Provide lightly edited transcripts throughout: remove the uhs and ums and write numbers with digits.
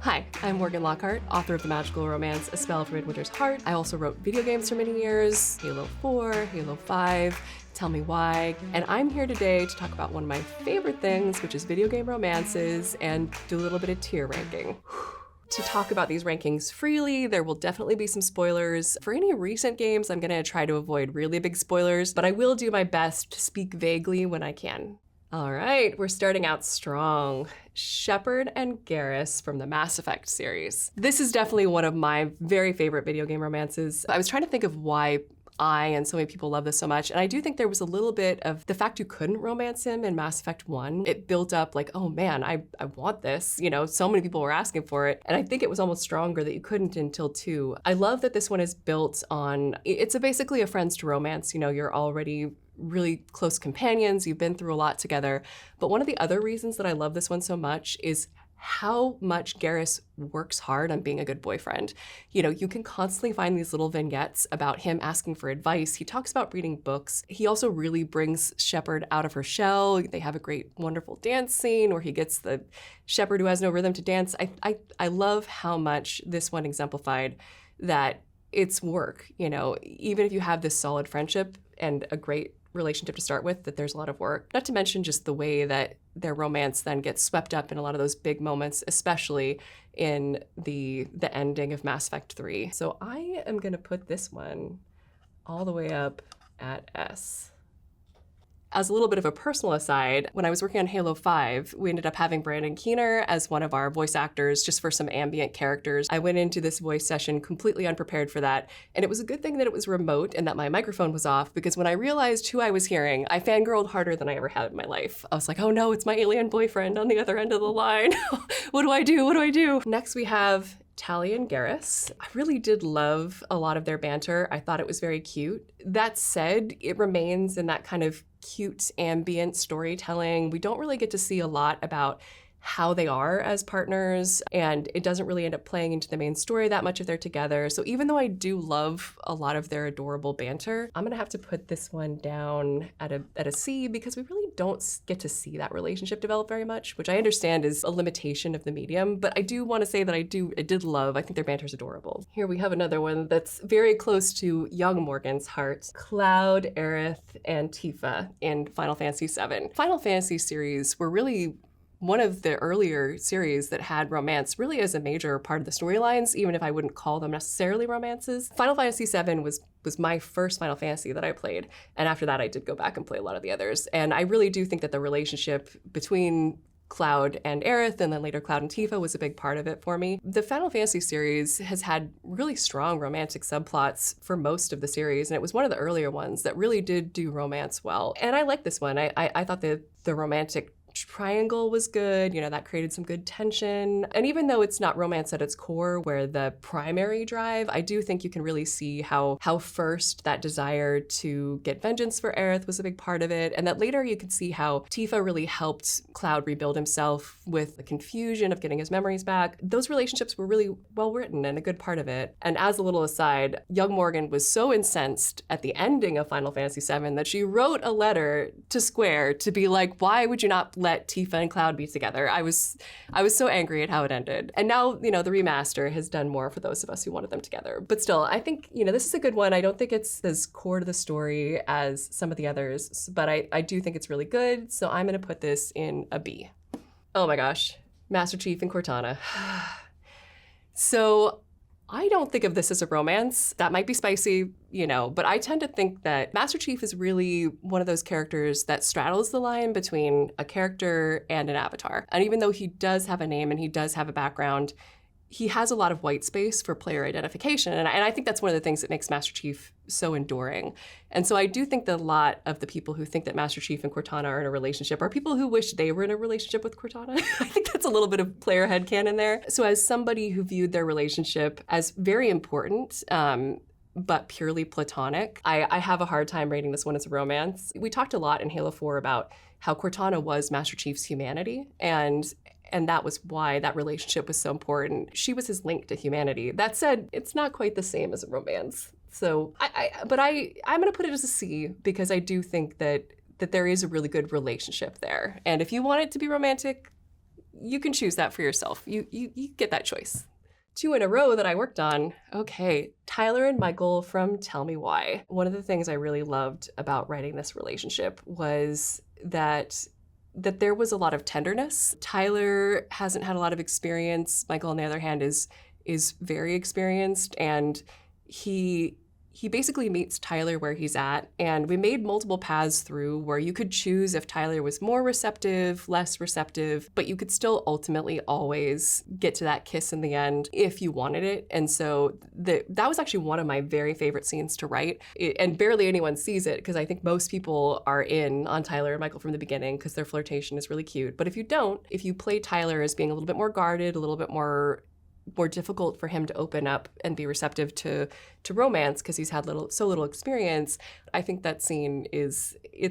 Hi, I'm Morgan Lockhart, author of the magical romance A Spell for Midwinter's Heart. I also wrote video games for many years, Halo 4, Halo 5, Tell Me Why, and I'm here today to talk about one of my favorite things, which is video game romances, and do a little bit of tier ranking. To talk about these rankings freely, there will definitely be some spoilers. For any recent games, I'm gonna try to avoid really big spoilers, but I will do my best to speak vaguely when I can. All right, we're starting out strong. Shepard and Garrus from the Mass Effect series. This is definitely one of my very favorite video game romances. I was trying to think of why I and so many people love this so much, and I do think there was a little bit of the fact you couldn't romance him in Mass Effect 1. It built up like, oh man, I want this. You know, so many people were asking for it, and I think it was almost stronger that you couldn't until 2. I love that this one is built on, it's basically a friends to romance. You know, you're already really close companions, you've been through a lot together. But one of the other reasons that I love this one so much is how much Garrus works hard on being a good boyfriend. You know, you can constantly find these little vignettes about him asking for advice. He talks about reading books. He also really brings Shepard out of her shell. They have a great, wonderful dance scene where he gets the Shepard who has no rhythm to dance. I love how much this one exemplified that it's work, you know, even if you have this solid friendship and a great relationship to start with, that there's a lot of work. Not to mention just the way that their romance then gets swept up in a lot of those big moments, especially in the ending of Mass Effect 3. So I am gonna put this one all the way up at S. As a little bit of a personal aside, when I was working on Halo 5, we ended up having Brandon Keener as one of our voice actors just for some ambient characters. I went into this voice session completely unprepared for that, and it was a good thing that it was remote and that my microphone was off, because when I realized who I was hearing, I fangirled harder than I ever had in my life. I was like, oh no, it's my alien boyfriend on the other end of the line. What do I do? What do I do? Next we have Tali and Garrus. I really did love a lot of their banter. I thought it was very cute. That said, it remains in that kind of cute ambient storytelling. We don't really get to see a lot about how they are as partners, and it doesn't really end up playing into the main story that much if they're together. So even though I do love a lot of their adorable banter, I'm gonna have to put this one down at a C, because we really don't get to see that relationship develop very much, which I understand is a limitation of the medium, but I do want to say that I did love, I think their banter's adorable. Here we have another one that's very close to young Morgan's heart. Cloud, Aerith, and Tifa in Final Fantasy VII. Final Fantasy series were really one of the earlier series that had romance really as a major part of the storylines, even if I wouldn't call them necessarily romances. Final Fantasy VII was my first Final Fantasy that I played, and after that I did go back and play a lot of the others. And I really do think that the relationship between Cloud and Aerith, and then later Cloud and Tifa, was a big part of it for me. The Final Fantasy series has had really strong romantic subplots for most of the series, and it was one of the earlier ones that really did do romance well. And I like this one. I thought the romantic triangle was good, you know, that created some good tension. And even though it's not romance at its core, where the primary drive, I do think you can really see how first that desire to get vengeance for Aerith was a big part of it, and that later you could see how Tifa really helped Cloud rebuild himself with the confusion of getting his memories back. Those relationships were really well written and a good part of it. And as a little aside, young Morgan was so incensed at the ending of Final Fantasy VII that she wrote a letter to Square to be like, why would you not let Tifa and Cloud be together? I was so angry at how it ended. And now, you know, the remaster has done more for those of us who wanted them together. But still, I think, you know, this is a good one. I don't think it's as core to the story as some of the others, but I do think it's really good. So I'm gonna put this in a B. Oh my gosh, Master Chief and Cortana. So I don't think of this as a romance. That might be spicy, you know, but I tend to think that Master Chief is really one of those characters that straddles the line between a character and an avatar. And even though he does have a name and he does have a background, he has a lot of white space for player identification. And I think that's one of the things that makes Master Chief so enduring. And so I do think that a lot of the people who think that Master Chief and Cortana are in a relationship are people who wish they were in a relationship with Cortana. I think that's a little bit of player headcanon there. So as somebody who viewed their relationship as very important, but purely platonic, I have a hard time rating this one as a romance. We talked a lot in Halo 4 about how Cortana was Master Chief's humanity, and that was why that relationship was so important. She was his link to humanity. That said, it's not quite the same as a romance. So, I'm gonna put it as a C, because I do think that there is a really good relationship there. And if you want it to be romantic, you can choose that for yourself. You get that choice. 2 in a row that I worked on. Okay, Tyler and Michael from Tell Me Why. One of the things I really loved about writing this relationship was that there was a lot of tenderness. Tyler hasn't had a lot of experience. Michael, on the other hand, is very experienced, and he basically meets Tyler where he's at, and we made multiple paths through where you could choose if Tyler was more receptive, less receptive, but you could still ultimately always get to that kiss in the end if you wanted it. And so that was actually one of my very favorite scenes to write, and barely anyone sees it because I think most people are in on Tyler and Michael from the beginning because their flirtation is really cute. But if you don't, if you play Tyler as being a little bit more guarded, a little bit more difficult for him to open up and be receptive to romance because he's had so little experience, I think that scene it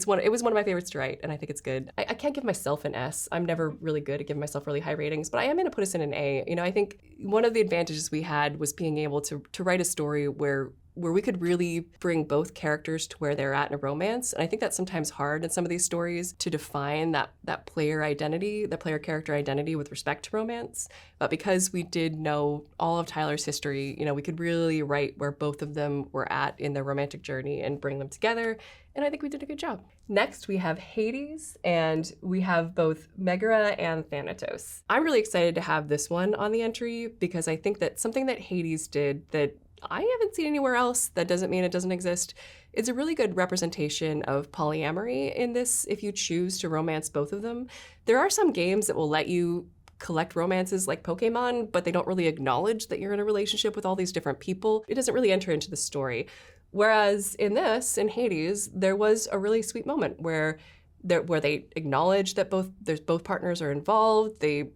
was one of my favorites to write, and I think it's good. I can't give myself an S. I'm never really good at giving myself really high ratings, but I am going to put us in an A. I think one of the advantages we had was being able to write a story where we could really bring both characters to where they're at in a romance. And I think that's sometimes hard in some of these stories to define that player identity, the player character identity with respect to romance. But because we did know all of Tyler's history, we could really write where both of them were at in their romantic journey and bring them together. And I think we did a good job. Next, we have Hades, and we have both Megara and Thanatos. I'm really excited to have this one on the entry because I think that something that Hades did that I haven't seen anywhere else, that doesn't mean it doesn't exist. It's a really good representation of polyamory in this if you choose to romance both of them. There are some games that will let you collect romances like Pokemon, but they don't really acknowledge that you're in a relationship with all these different people. It doesn't really enter into the story. Whereas in Hades, there was a really sweet moment where they acknowledge that both partners are involved. They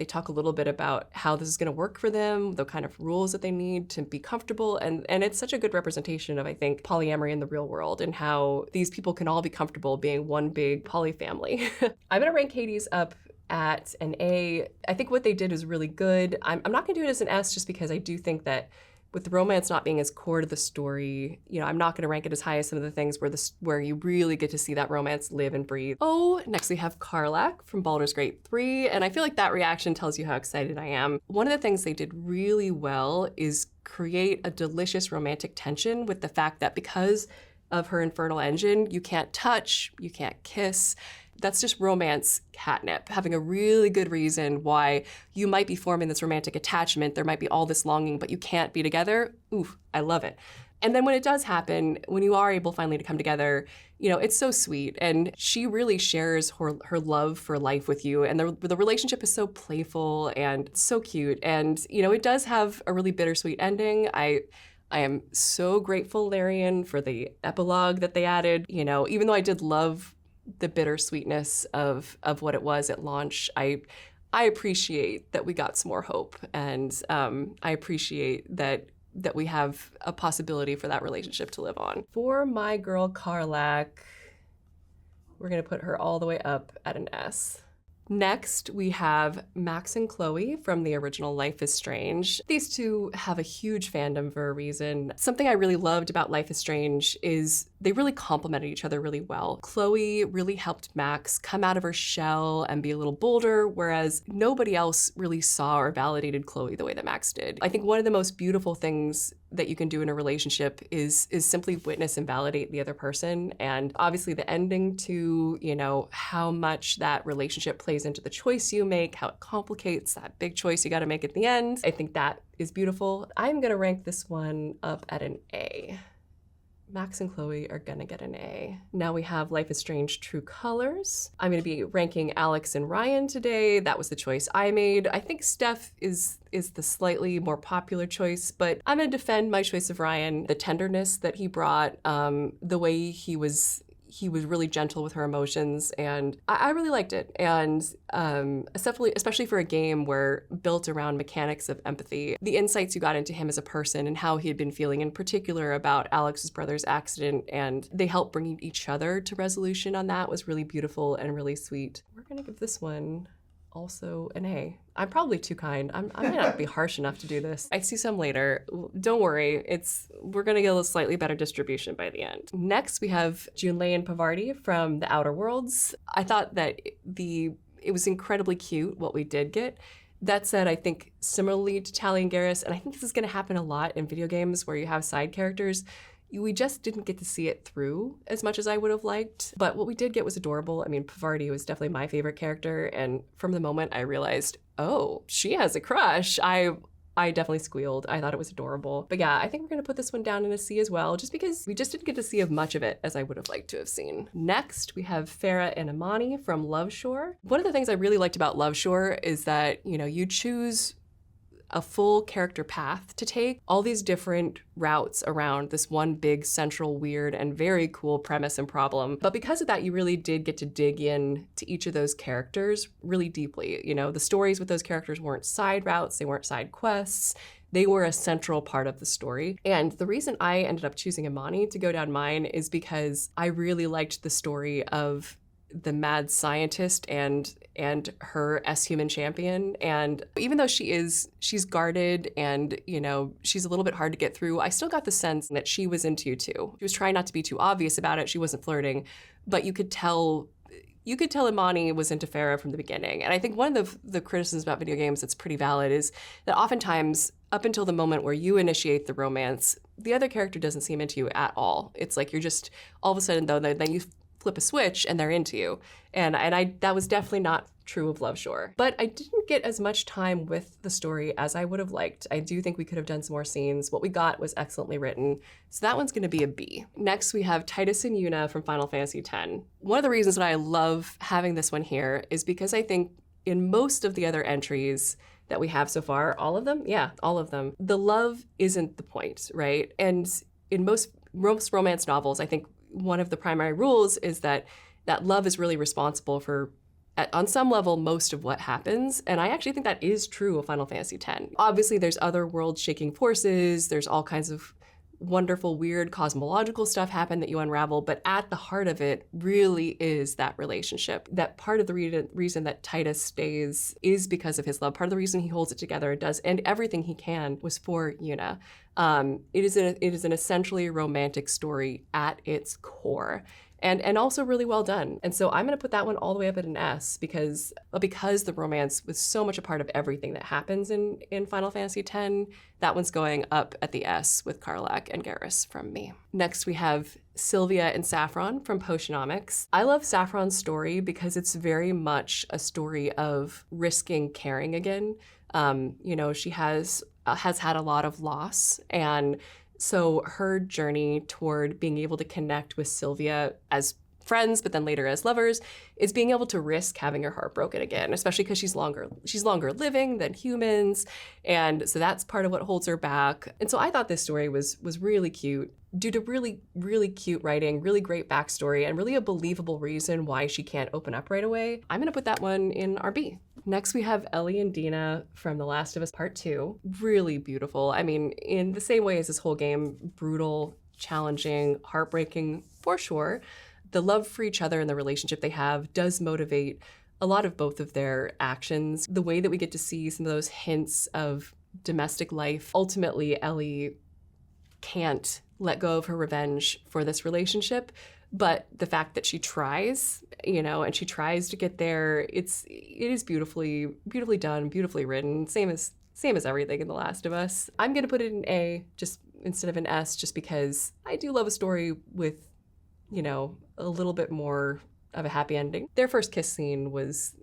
talk a little bit about how this is going to work for them, the kind of rules that they need to be comfortable. And it's such a good representation of, I think, polyamory in the real world and how these people can all be comfortable being one big poly family. I'm going to rank Hades up at an A. I think what they did is really good. I'm not going to do it as an S just because I do think that with the romance not being as core to the story, I'm not going to rank it as high as some of the things where you really get to see that romance live and breathe. Oh, next we have Karlach from Baldur's Gate 3, and I feel like that reaction tells you how excited I am. One of the things they did really well is create a delicious romantic tension with the fact that because of her infernal engine, you can't touch, you can't kiss. That's just romance catnip, having a really good reason why you might be forming this romantic attachment. There might be all this longing, but you can't be together. Oof, I love it. And then when it does happen, when you are able finally to come together, it's so sweet. And she really shares her love for life with you. And the relationship is so playful and so cute. And, it does have a really bittersweet ending. I am so grateful, Larian, for the epilogue that they added. Even though I did love the bittersweetness of what it was at launch, I appreciate that we got some more hope, and I appreciate that we have a possibility for that relationship to live on. For my girl Karlach, we're gonna put her all the way up at an S. Next, we have Max and Chloe from the original Life is Strange. These two have a huge fandom for a reason. Something I really loved about Life is Strange is they really complemented each other really well. Chloe really helped Max come out of her shell and be a little bolder, whereas nobody else really saw or validated Chloe the way that Max did. I think one of the most beautiful things that you can do in a relationship is simply witness and validate the other person. And obviously the ending to, how much that relationship plays into the choice you make, how it complicates that big choice you got to make at the end. I think that is beautiful. I'm going to rank this one up at an A. Max and Chloe are gonna get an A. Now we have Life is Strange True Colors. I'm gonna be ranking Alex and Ryan today. That was the choice I made. I think Steph is the slightly more popular choice, but I'm gonna defend my choice of Ryan. The tenderness that he brought, the way he was really gentle with her emotions, and I really liked it. And especially for a game built around mechanics of empathy, the insights you got into him as a person and how he had been feeling in particular about Alex's brother's accident, and they helped bring each other to resolution on that was really beautiful and really sweet. We're gonna give this one also an A. I'm probably too kind. I might not be harsh enough to do this. I see some later. Don't worry. We're gonna get a slightly better distribution by the end. Next, we have Junlei and Pavarti from The Outer Worlds. I thought that the it was incredibly cute what we did get. That said, I think similarly to Tally and Garrus, and I think this is going to happen a lot in video games where you have side characters, we just didn't get to see it through as much as I would have liked. But what we did get was adorable. I mean, Pavarti was definitely my favorite character, and from the moment I realized, oh, she has a crush, I definitely squealed. I thought it was adorable. But yeah, I think we're gonna put this one down in a C as well, just because we just didn't get to see as much of it as I would have liked to have seen. Next, we have Farah and Imani from Love Shore. One of the things I really liked about Love Shore is that, you choose a full character path to take, all these different routes around this one big central weird and very cool premise and problem. But because of that, you really did get to dig in to each of those characters really deeply. The stories with those characters weren't side routes, they weren't side quests. They were a central part of the story. And the reason I ended up choosing Imani to go down mine is because I really liked the story of the mad scientist and her S-human champion. And even though she's guarded and, she's a little bit hard to get through, I still got the sense that she was into you too. She was trying not to be too obvious about it. She wasn't flirting, but you could tell Imani was into Farah from the beginning. And I think one of the criticisms about video games that's pretty valid is that oftentimes, up until the moment where you initiate the romance, the other character doesn't seem into you at all. It's like you're just, all of a sudden though, then you flip a switch and they're into you. And that was definitely not true of Love Shore. But I didn't get as much time with the story as I would have liked. I do think we could have done some more scenes. What we got was excellently written. So that one's gonna be a B. Next, we have Titus and Yuna from Final Fantasy X. One of the reasons that I love having this one here is because I think in most of the other entries that we have so far, all of them, the love isn't the point, right? And in most romance novels, I think one of the primary rules is that love is really responsible for, on some level, most of what happens. And I actually think that is true of Final Fantasy X. Obviously, there's other world-shaking forces. There's all kinds of wonderful, weird cosmological stuff happen that you unravel. But at the heart of it really is that relationship. That part of the reason that Titus stays is because of his love. Part of the reason he holds it together and everything he can was for Yuna. It is an essentially romantic story at its core. And also really well done. And so I'm gonna put that one all the way up at an S because the romance was so much a part of everything that happens in Final Fantasy X, that one's going up at the S with Karlach and Garrus from me. Next we have Sylvia and Saffron from Potionomics. I love Saffron's story because it's very much a story of risking caring again. She has had a lot of loss, and so her journey toward being able to connect with Sylvia as friends, but then later as lovers, is being able to risk having her heart broken again, especially because she's longer living than humans. And so that's part of what holds her back. And so I thought this story was really cute due to really, really cute writing, really great backstory, and really a believable reason why she can't open up right away. I'm gonna put that one in our B. Next, we have Ellie and Dina from The Last of Us Part 2. Really beautiful. I mean, in the same way as this whole game, brutal, challenging, heartbreaking, for sure. The love for each other and the relationship they have does motivate a lot of both of their actions. The way that we get to see some of those hints of domestic life. Ultimately, Ellie can't let go of her revenge for this relationship, but the fact that she tries, and she tries to get there, it is beautifully done, beautifully written, same as everything in The Last of Us. I'm gonna put it in A just instead of an S, just because I do love a story with, a little bit more of a happy ending. Their first kiss scene was,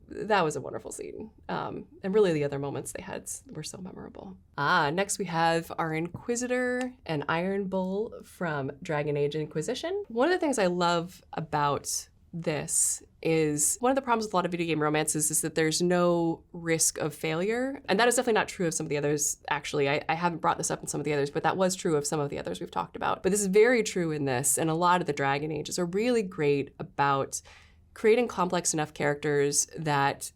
that was a wonderful scene. And really the other moments they had were so memorable. Next we have our Inquisitor and Iron Bull from Dragon Age Inquisition. One of the things I love about this is one of the problems with a lot of video game romances is that there's no risk of failure. And that is definitely not true of some of the others, actually. I haven't brought this up in some of the others, but that was true of some of the others we've talked about. But this is very true in this, and a lot of the Dragon Ages are really great about creating complex enough characters that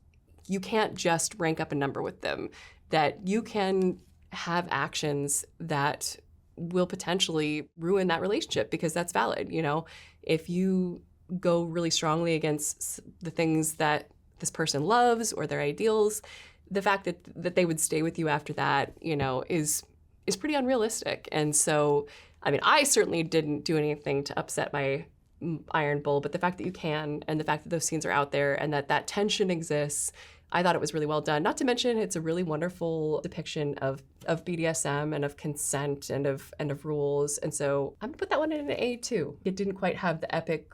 you can't just rank up a number with them, that you can have actions that will potentially ruin that relationship, because that's valid. If you go really strongly against the things that this person loves or their ideals, the fact that they would stay with you after that, is pretty unrealistic. And so, I mean, I certainly didn't do anything to upset my Iron Bull, but the fact that you can, and the fact that those scenes are out there and that that tension exists, I thought it was really well done. Not to mention, it's a really wonderful depiction of BDSM and of consent and of rules. And so I'm gonna put that one in an A too. It didn't quite have the epic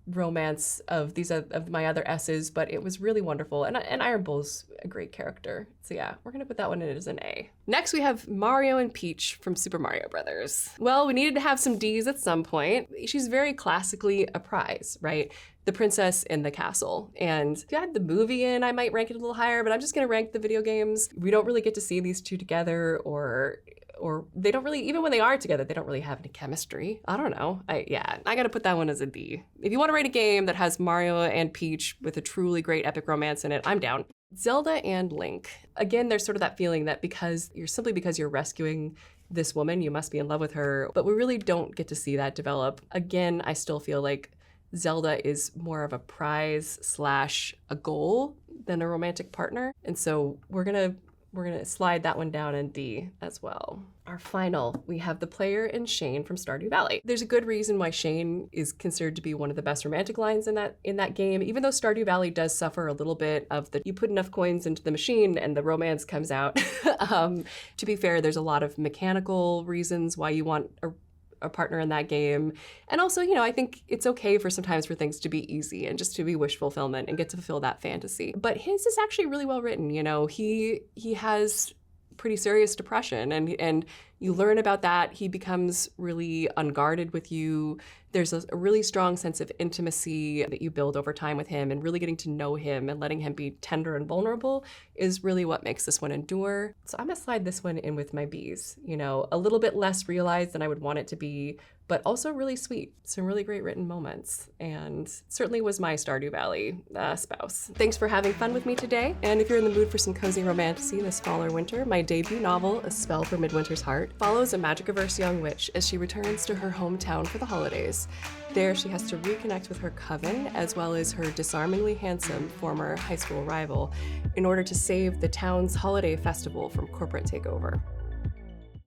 romance of these of my other S's, but it was really wonderful. And Iron Bull's a great character. So yeah, we're gonna put that one in as an A. Next we have Mario and Peach from Super Mario Brothers. Well, we needed to have some D's at some point. She's very classically a prize, right? The princess in the castle. And if you had the movie in, I might rank it a little higher, but I'm just gonna rank the video games. We don't really get to see these two together, or they don't really, even when they are together, they don't really have any chemistry. I don't know. I gotta put that one as a D. If you wanna rate a game that has Mario and Peach with a truly great epic romance in it, I'm down. Zelda and Link. Again, there's sort of that feeling that because you're rescuing this woman, you must be in love with her, but we really don't get to see that develop. Again, I still feel like Zelda is more of a prize / a goal than a romantic partner. And so we're gonna slide that one down in D as well. Our final, we have the player and Shane from Stardew Valley. There's a good reason why Shane is considered to be one of the best romantic lines in that game, even though Stardew Valley does suffer a little bit of you put enough coins into the machine and the romance comes out. To be fair, there's a lot of mechanical reasons why you want a partner in that game. And also, I think it's okay for sometimes for things to be easy and just to be wish fulfillment and get to fulfill that fantasy. But his is actually really well written. He has pretty serious depression, and you learn about that. He becomes really unguarded with you. There's a really strong sense of intimacy that you build over time with him, and really getting to know him and letting him be tender and vulnerable is really what makes this one endure. So I'm gonna slide this one in with my Bs. A little bit less realized than I would want it to be, but also really sweet. Some really great written moments, and certainly was my Stardew Valley spouse. Thanks for having fun with me today, and if you're in the mood for some cozy romantasy this fall or winter, my debut novel, A Spell for Midwinter's Heart, follows a magic-averse young witch as she returns to her hometown for the holidays. There, she has to reconnect with her coven, as well as her disarmingly handsome former high school rival, in order to save the town's holiday festival from corporate takeover.